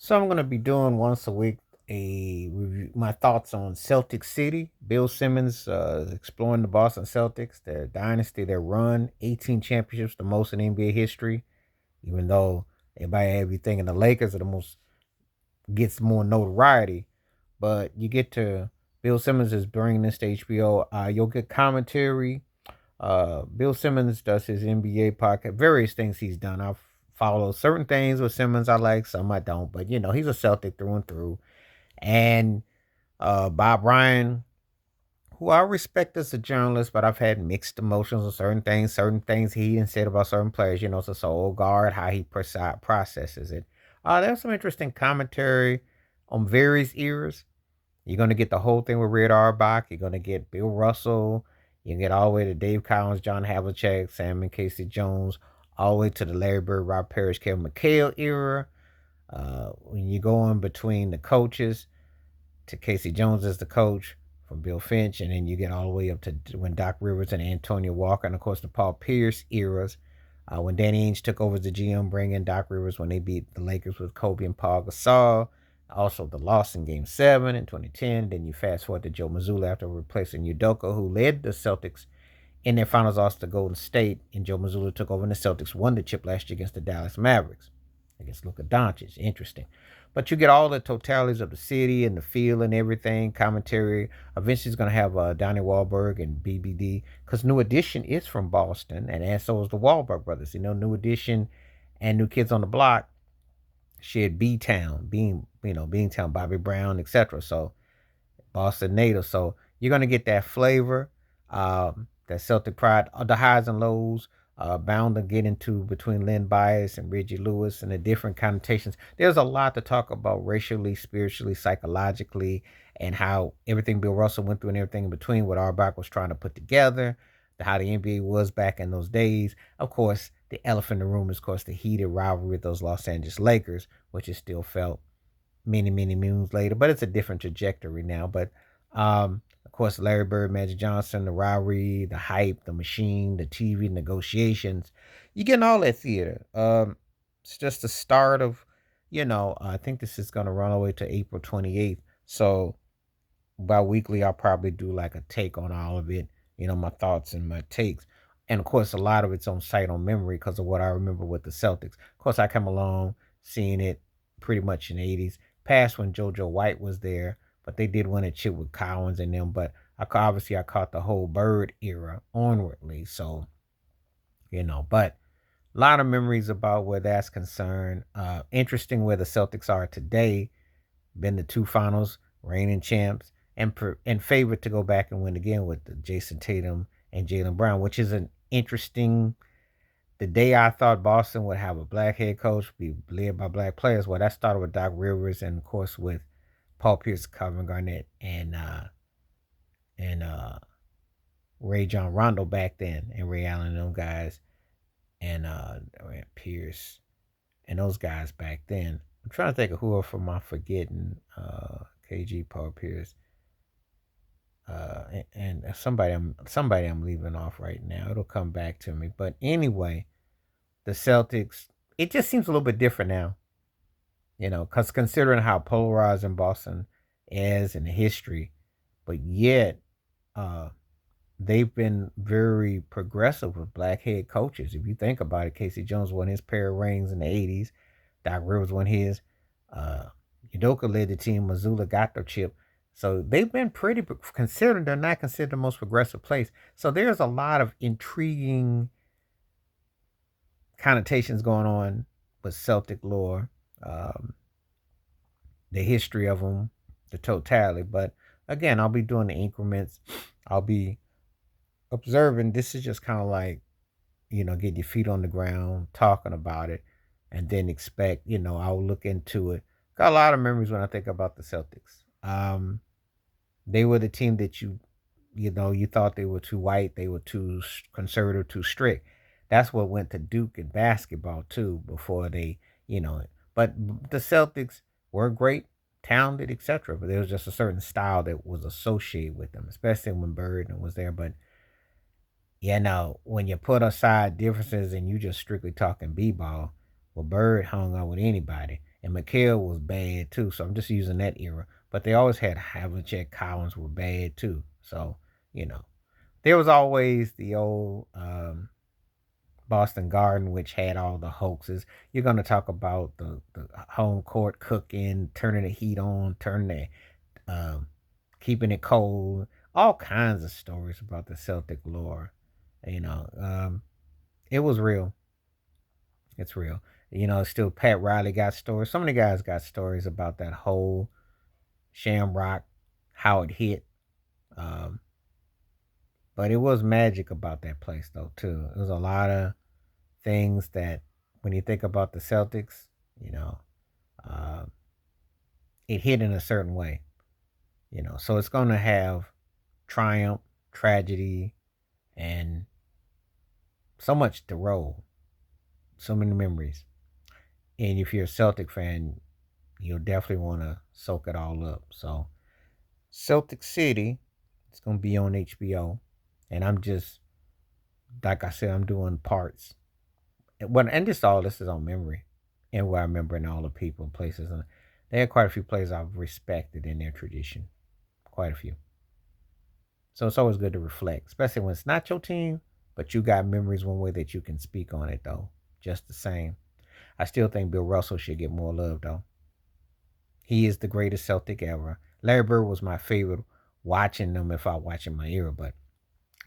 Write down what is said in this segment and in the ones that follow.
So I'm gonna be doing once a week my thoughts on Celtics City. Bill Simmons exploring the Boston Celtics, their dynasty, their run, 18 championships, the most in NBA history. Even though everybody be thinking the Lakers are the most gets more notoriety, but you get to Bill Simmons is bringing this to HBO. You'll get commentary. Bill Simmons does his NBA podcast, various things he's done. I follow certain things with Simmons I like, some I don't, but he's a Celtic through and through. And Bob Ryan, who I respect as a journalist, but I've had mixed emotions on certain things he and said about certain players. So old guard, how he processes it. There's some interesting commentary on various eras. You're gonna get the whole thing with Red Auerbach. You're gonna get Bill Russell. You can get all the way to Dave Collins, John Havlicek, Sam and Casey Jones, all the way to the Larry Bird, Rob Parrish, Kevin McHale era. When you go in between the coaches, to Casey Jones as the coach, from Bill Finch, and then you get all the way up to when Doc Rivers and Antonio Walker, and of course the Paul Pierce eras. When Danny Ainge took over as the GM, bringing Doc Rivers when they beat the Lakers with Kobe and Paul Gasol. Also, the loss in Game 7 in 2010. Then you fast forward to Joe Mazzulla after replacing Udoka, who led the Celtics in their finals loss to Golden State. And Joe Mazzulla took over, and the Celtics won the chip last year against the Dallas Mavericks, against Luka Doncic. Interesting. But you get all the totalities of the city and the feel and everything, commentary. Eventually, it's going to have Donnie Wahlberg and BBD, because New Edition is from Boston, and so is the Wahlberg brothers. New Edition and New Kids on the Block shared B-Town, Beantown, Bobby Brown, etc. So Boston native. So you're going to get that flavor, that Celtic pride, the highs and lows, bound to get into between Len Bias and Reggie Lewis and the different connotations. There's a lot to talk about racially, spiritually, psychologically, and how everything Bill Russell went through and everything in between, what Auerbach was trying to put together, how the NBA was back in those days. Of course, the elephant in the room is, of course, the heated rivalry with those Los Angeles Lakers, which is still felt many, many moons later, but it's a different trajectory now. But of course, Larry Bird, Magic Johnson, the rivalry, the hype, the machine, the TV negotiations, you're getting all that theater. It's just the start of, I think this is going to run all the way to April 28th. So bi-weekly, I'll probably do like a take on all of it, my thoughts and my takes. And of course, a lot of it's on sight, on memory, because of what I remember with the Celtics. Of course, I come along seeing it pretty much in the 80s, past when JoJo White was there, but they did win a chip with Collins and them. But obviously I caught the whole Bird era onwardly. So, but a lot of memories about where that's concerned. Interesting where the Celtics are today. Been to two finals, reigning champs, and favored to go back and win again with the Jason Tatum and Jaylen Brown, which is an interesting. The day I thought Boston would have a black head coach, be led by black players, well, that started with Doc Rivers, and of course with Paul Pierce, Kevin Garnett, and Ray John Rondo back then, and Ray Allen and those guys, and Pierce and those guys back then. I'm trying to think of who else am I forgetting. KG, Paul Pierce, and somebody I'm leaving off right now. It'll come back to me. But anyway, the Celtics, it just seems a little bit different now. Because considering how polarizing Boston is in the history, but yet they've been very progressive with black head coaches. If you think about it, Casey Jones won his pair of rings in the 80s. Doc Rivers won his. Uh, Udoka led the team. Mazzulla got their chip. So they've been pretty, considering they're not considered the most progressive place. So there's a lot of intriguing connotations going on with Celtic lore, um, the history of them, the totality. But again, I'll be doing the increments. I'll be observing. This is just kind of like, get your feet on the ground, talking about it, and then expect, I'll look into it. Got a lot of memories when I think about the Celtics. They were the team that you thought they were too white, they were too conservative, too strict. That's what went to Duke in basketball too before they, But the Celtics were great, talented, etc. But there was just a certain style that was associated with them, especially when Bird was there. But when you put aside differences and you just strictly talking b-ball, well, Bird hung on with anybody. And McHale was bad too. So I'm just using that era. But they always had Havlicek, Collins were bad too. So, you know. There was always the old Boston Garden, which had all the hoaxes. You're going to talk about the home court cooking, turning the heat on, turning the keeping it cold, all kinds of stories about the Celtic lore. You know, it was real. It's real. Still Pat Riley got stories. So many guys got stories about that whole Shamrock, how it hit. Um, but it was magic about that place, though, too. It was a lot of things that when you think about the Celtics, you know, uh, it hit in a certain way. So it's going to have triumph, tragedy, and so much to roll, so many memories. And if you're a Celtic fan, you'll definitely want to soak it all up. So, Celtic City, it's going to be on HBO. And I'm just, like I said, I'm doing parts. And just all this is on memory and where I remember in all the people and places. And they had quite a few places I've respected in their tradition. Quite a few. So it's always good to reflect, especially when it's not your team, but you got memories one way that you can speak on it, though. Just the same. I still think Bill Russell should get more love, though. He is the greatest Celtic ever. Larry Bird was my favorite watching them if I watch in my era, but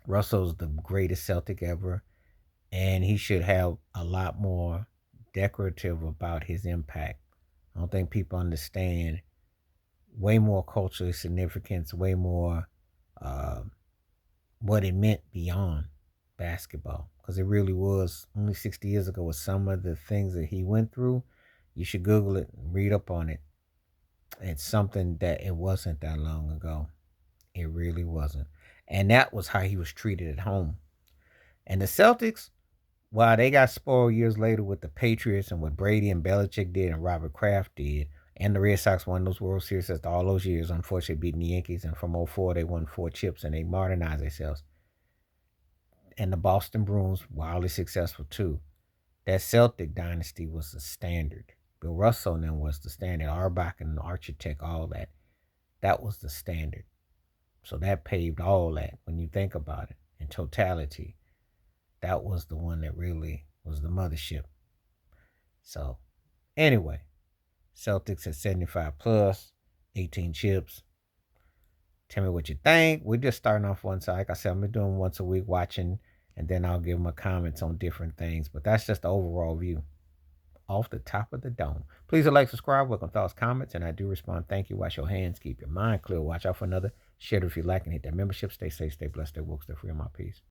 Russell's the greatest Celtic ever, and he should have a lot more decorative about his impact. I don't think people understand way more cultural significance, way more uh, what it meant beyond basketball. Because it really was only 60 years ago with some of the things that he went through. You should Google it and read up on it. It's something that it wasn't that long ago. It really wasn't. And that was how he was treated at home. And the Celtics, while they got spoiled years later with the Patriots and what Brady and Belichick did and Robert Kraft did, and the Red Sox won those World Series after all those years, unfortunately beating the Yankees. And from '04, they won 4 chips and they modernized themselves. And the Boston Bruins, wildly successful too. That Celtic dynasty was the standard. Bill Russell and them was the standard. Arbach and Architect, all that. That was the standard. So that paved all that when you think about it in totality. That was the one that really was the mothership. So, anyway, Celtics at 75 plus, 18 chips. Tell me what you think. We're just starting off one side. Like I said, I'm doing once a week watching, and then I'll give my comments on different things. But that's just the overall view off the top of the dome. Please like, subscribe, welcome thoughts, comments, and I do respond. Thank you. Wash your hands, keep your mind clear. Watch out for another. Share it if you like, and hit that membership. Stay safe, stay blessed, stay woke, stay free on my peace.